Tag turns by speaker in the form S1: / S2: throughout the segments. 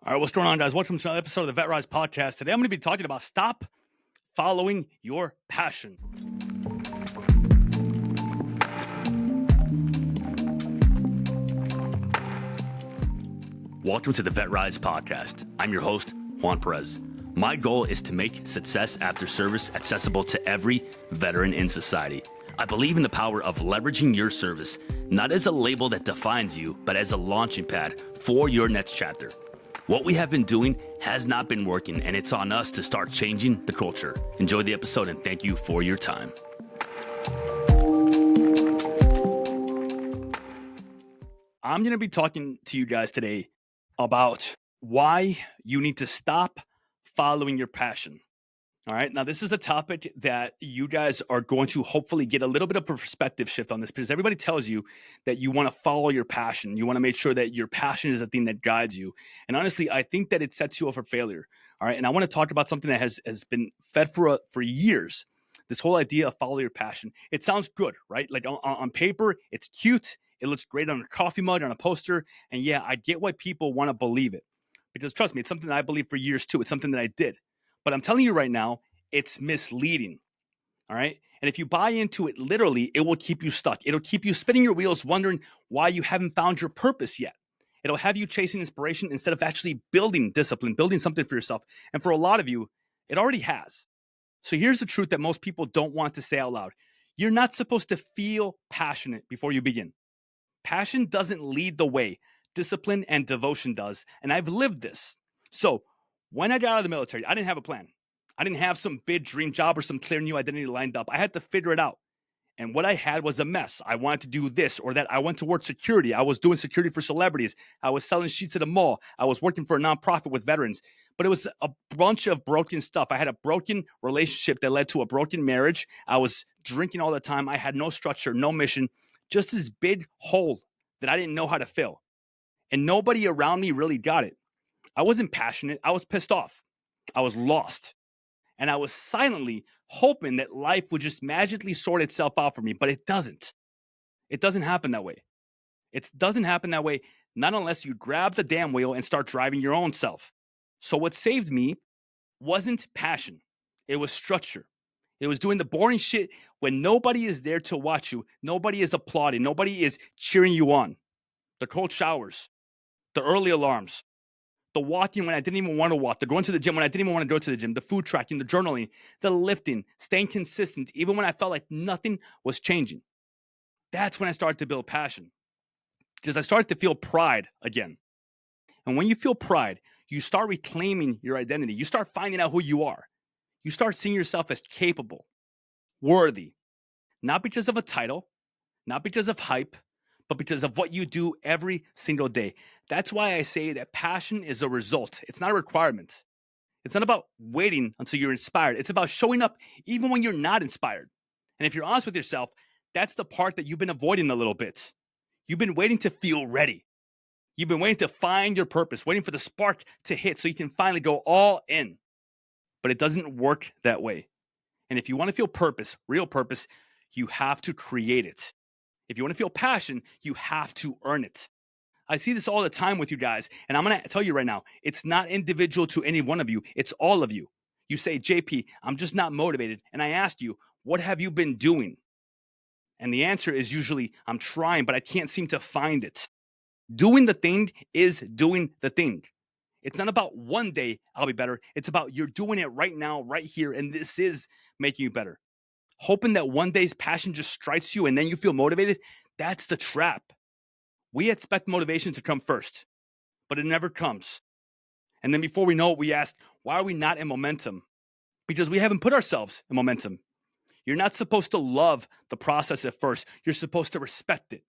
S1: All right, what's going on, guys? Welcome to another episode of the Vet Rise podcast. Today, I'm going to be talking about stop following your passion. Welcome to the Vet Rise podcast. I'm your host, Juan Perez. My goal is to make success after service accessible to every veteran in society. I believe in the power of leveraging your service, not as a label that defines you, but as a launching pad for your next chapter. What we have been doing has not been working, and it's on us to start changing the culture. Enjoy the episode, and thank you for your time. I'm going to be talking to you guys today about why you need to stop following your passion. All right. Now, this is a topic that you guys are going to hopefully get a little bit of a perspective shift on this, because everybody tells you that you want to follow your passion. You want to make sure that your passion is the thing that guides you. And honestly, I think that it sets you up for failure. All right. And I want to talk about something that has been fed for years. This whole idea of follow your passion. It sounds good, right? Like on paper, it's cute. It looks great on a coffee mug, on a poster. And yeah, I get why people want to believe it, because trust me, it's something that I believe for years too. It's something that I did. But I'm telling you right now, it's misleading. All right. And if you buy into it literally, it will keep you stuck. It'll keep you spinning your wheels, wondering why you haven't found your purpose yet. It'll have you chasing inspiration instead of actually building discipline, building something for yourself. And for a lot of you, it already has. So here's the truth that most people don't want to say out loud. You're not supposed to feel passionate before you begin. Passion doesn't lead the way. Discipline and devotion does. And I've lived this. So when I got out of the military, I didn't have a plan. I didn't have some big dream job or some clear new identity lined up. I had to figure it out. And what I had was a mess. I wanted to do this or that. I went to work security. I was doing security for celebrities. I was selling sheets at a mall. I was working for a nonprofit with veterans. But it was a bunch of broken stuff. I had a broken relationship that led to a broken marriage. I was drinking all the time. I had no structure, no mission, just this big hole that I didn't know how to fill. And nobody around me really got it. I wasn't passionate. I was pissed off. I was lost. And I was silently hoping that life would just magically sort itself out for me, but it doesn't. It doesn't happen that way. It doesn't happen that way, not unless you grab the damn wheel and start driving your own self. So what saved me wasn't passion. It was structure. It was doing the boring shit when nobody is there to watch you. Nobody is applauding. Nobody is cheering you on. The cold showers, the early alarms, the walking when I didn't even want to walk, the going to the gym when I didn't even want to go to the gym, the food tracking, the journaling, the lifting, staying consistent, even when I felt like nothing was changing. That's when I started to build passion, because I started to feel pride again. And when you feel pride, you start reclaiming your identity. You start finding out who you are. You start seeing yourself as capable, worthy, not because of a title, not because of hype, but because of what you do every single day. That's why I say that passion is a result. It's not a requirement. It's not about waiting until you're inspired. It's about showing up even when you're not inspired. And if you're honest with yourself, that's the part that you've been avoiding a little bit. You've been waiting to feel ready. You've been waiting to find your purpose, waiting for the spark to hit so you can finally go all in. But it doesn't work that way. And if you want to feel purpose, real purpose, you have to create it. If you want to feel passion, you have to earn it. I see this all the time with you guys, and I'm going to tell you right now, it's not individual to any one of you. It's all of you. You say, JP, I'm just not motivated. And I ask you, what have you been doing? And the answer is usually, I'm trying, but I can't seem to find it. Doing the thing is doing the thing. It's not about one day I'll be better. It's about you're doing it right now, right here, and this is making you better. Hoping that one day's passion just strikes you and then you feel motivated, that's the trap. We expect motivation to come first, but it never comes. And then before we know it, we ask, why are we not in momentum? Because we haven't put ourselves in momentum. You're not supposed to love the process at first. You're supposed to respect it.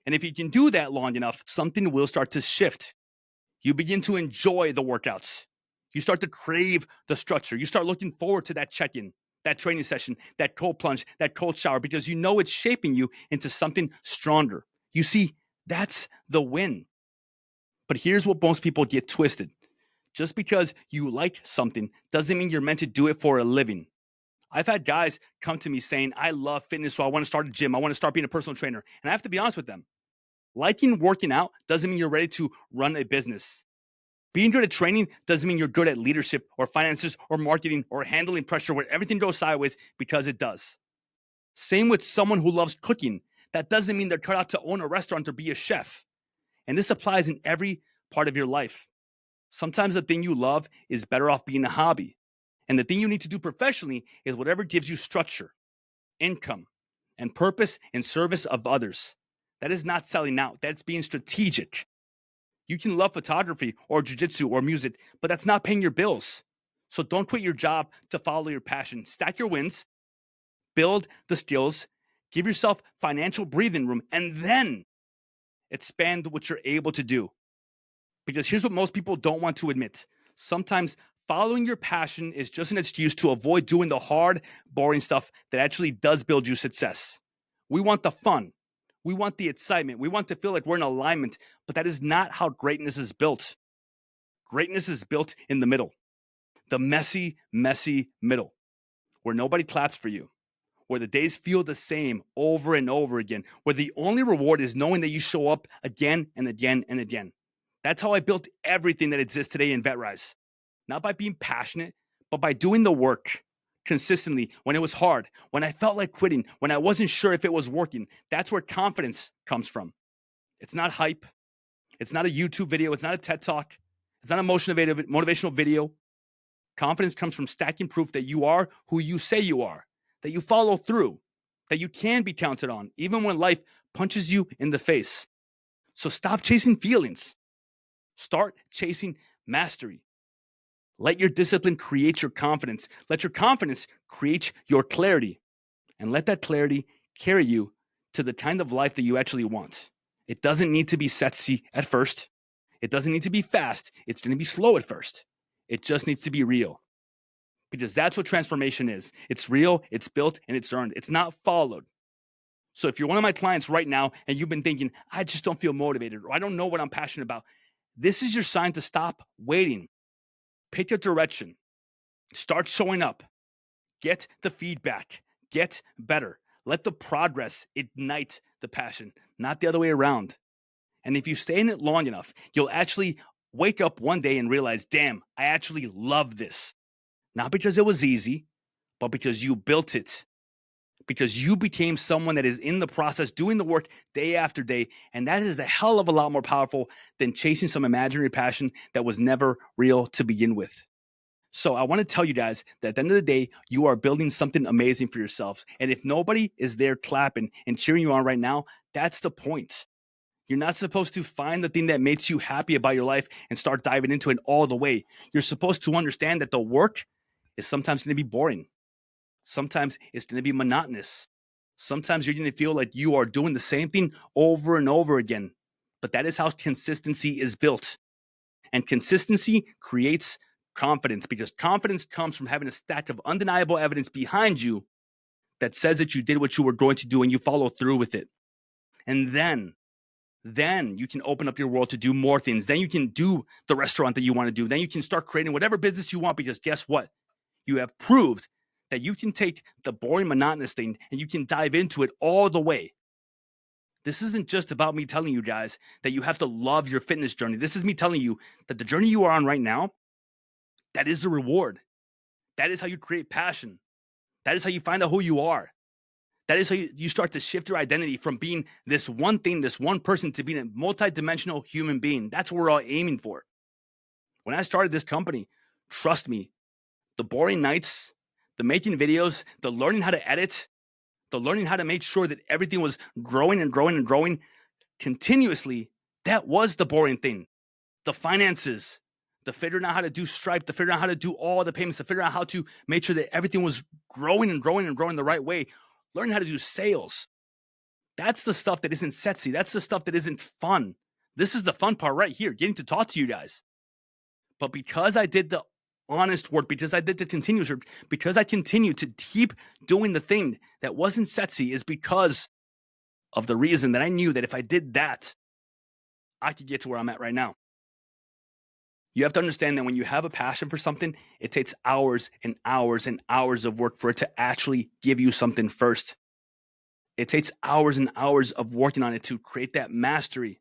S1: And if you can do that long enough, something will start to shift. You begin to enjoy the workouts. You start to crave the structure. You start looking forward to that check-in, that training session, that cold plunge, that cold shower, because you know it's shaping you into something stronger. You see, that's the win. But here's what most people get twisted. Just because you like something doesn't mean you're meant to do it for a living. I've had guys come to me saying, I love fitness, so I want to start a gym. I want to start being a personal trainer. And I have to be honest with them. Liking working out doesn't mean you're ready to run a business. Being good at training doesn't mean you're good at leadership or finances or marketing or handling pressure where everything goes sideways, because it does. Same with someone who loves cooking. That doesn't mean they're cut out to own a restaurant or be a chef. And this applies in every part of your life. Sometimes the thing you love is better off being a hobby. And the thing you need to do professionally is whatever gives you structure, income, and purpose in service of others. That is not selling out. That's being strategic. You can love photography or jujitsu or music, but that's not paying your bills. So don't quit your job to follow your passion. Stack your wins, build the skills, give yourself financial breathing room, and then expand what you're able to do. Because here's what most people don't want to admit. Sometimes following your passion is just an excuse to avoid doing the hard, boring stuff that actually does build you success. We want the fun. We want the excitement. We want to feel like we're in alignment, but that is not how greatness is built. Greatness is built in the middle, the messy, messy middle, where nobody claps for you, where the days feel the same over and over again, where the only reward is knowing that you show up again and again and again. That's how I built everything that exists today in VetRise. Not by being passionate, but by doing the work consistently when it was hard, when I felt like quitting, when I wasn't sure if it was working. That's where confidence comes from. It's not hype. It's not a YouTube video. It's not a TED Talk. It's not a motivational video. Confidence comes from stacking proof that you are who you say you are, that you follow through, that you can be counted on, even when life punches you in the face. So stop chasing feelings. Start chasing mastery. Let your discipline create your confidence. Let your confidence create your clarity. And let that clarity carry you to the kind of life that you actually want. It doesn't need to be sexy at first. It doesn't need to be fast. It's going to be slow at first. It just needs to be real. Because that's what transformation is. It's real, it's built, and it's earned. It's not followed. So if you're one of my clients right now and you've been thinking, I just don't feel motivated, or I don't know what I'm passionate about, this is your sign to stop waiting. Pick a direction. Start showing up. Get the feedback. Get better. Let the progress ignite the passion, not the other way around. And if you stay in it long enough, you'll actually wake up one day and realize, damn, I actually love this. Not because it was easy, but because you built it. Because you became someone that is in the process, doing the work day after day. And that is a hell of a lot more powerful than chasing some imaginary passion that was never real to begin with. So I want to tell you guys that at the end of the day, you are building something amazing for yourselves. And if nobody is there clapping and cheering you on right now, that's the point. You're not supposed to find the thing that makes you happy about your life and start diving into it all the way. You're supposed to understand that the work is sometimes going to be boring. Sometimes it's going to be monotonous. Sometimes you're going to feel like you are doing the same thing over and over again. But that is how consistency is built. And consistency creates confidence, because confidence comes from having a stack of undeniable evidence behind you that says that you did what you were going to do and you follow through with it. And then you can open up your world to do more things. Then you can do the restaurant that you want to do. Then you can start creating whatever business you want, because guess what? You have proved that you can take the boring, monotonous thing and you can dive into it all the way. This isn't just about me telling you guys that you have to love your fitness journey. This is me telling you that the journey you are on right now, that is the reward. That is how you create passion. That is how you find out who you are. That is how you start to shift your identity from being this one thing, this one person, to being a multidimensional human being. That's what we're all aiming for. When I started this company, trust me, the boring nights, the making videos, the learning how to edit, the learning how to make sure that everything was growing and growing and growing continuously, that was the boring thing. The finances, the figuring out how to do Stripe, the figuring out how to do all the payments, the figuring out how to make sure that everything was growing and growing and growing the right way. Learning how to do sales. That's the stuff that isn't sexy. That's the stuff that isn't fun. This is the fun part right here, getting to talk to you guys. But because I did the honest work, because I did the continuous work, because I continued to keep doing the thing that wasn't sexy, is because of the reason that I knew that if I did that, I could get to where I'm at right now. You have to understand that when you have a passion for something, it takes hours and hours and hours of work for it to actually give you something first. It takes hours and hours of working on it to create that mastery.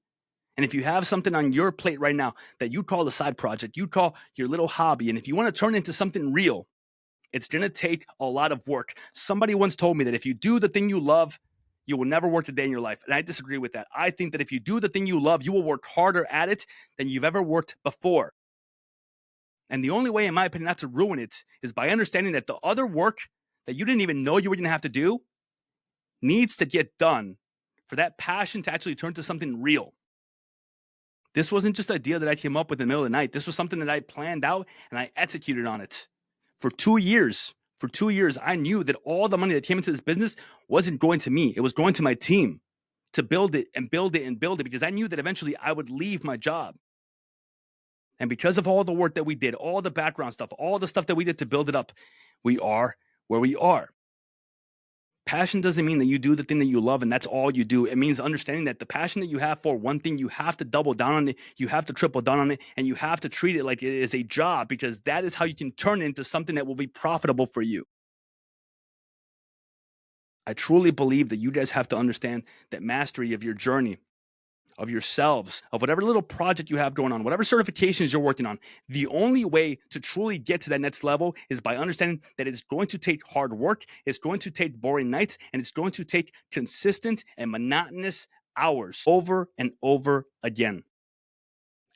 S1: And if you have something on your plate right now that you call a side project, you call your little hobby, and if you want to turn it into something real, it's going to take a lot of work. Somebody once told me that if you do the thing you love, you will never work a day in your life. And I disagree with that. I think that if you do the thing you love, you will work harder at it than you've ever worked before. And the only way, in my opinion, not to ruin it is by understanding that the other work that you didn't even know you were going to have to do needs to get done for that passion to actually turn to something real. This wasn't just an idea that I came up with in the middle of the night. This was something that I planned out and I executed on it. For 2 years, I knew that all the money that came into this business wasn't going to me. It was going to my team to build it and build it and build it, because I knew that eventually I would leave my job. And because of all the work that we did, all the background stuff, all the stuff that we did to build it up, we are where we are. Passion doesn't mean that you do the thing that you love and that's all you do. It means understanding that the passion that you have for one thing, you have to double down on it, you have to triple down on it, and you have to treat it like it is a job, because that is how you can turn it into something that will be profitable for you. I truly believe that you guys have to understand that mastery of your journey, of yourselves, of whatever little project you have going on, whatever certifications you're working on, the only way to truly get to that next level is by understanding that it's going to take hard work, it's going to take boring nights, and it's going to take consistent and monotonous hours over and over again.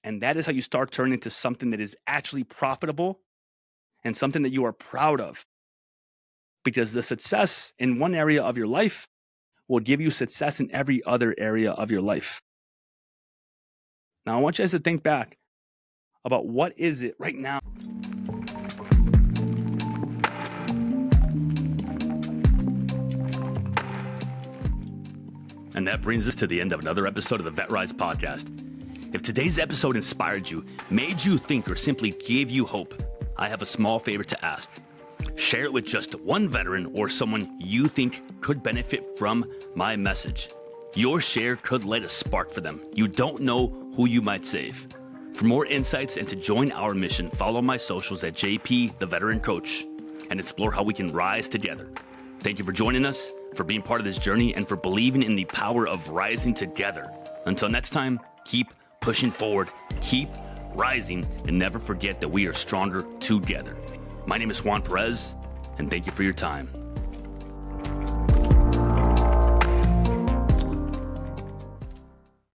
S1: And that is how you start turning into something that is actually profitable and something that you are proud of. Because the success in one area of your life will give you success in every other area of your life. Now, I want you guys to think back about what is it right now. And that brings us to the end of another episode of the Vet Rise podcast. If today's episode inspired you, made you think, or simply gave you hope, I have a small favor to ask. Share it with just one veteran or someone you think could benefit from my message. Your share could light a spark for them. You don't know who you might save. For more insights and to join our mission, follow my socials at JP the Veteran Coach and explore how we can rise together. Thank you for joining us, for being part of this journey, and for believing in the power of rising together. Until next time, keep pushing forward, keep rising, and never forget that we are stronger together. My name is Juan Perez, and thank you for your time.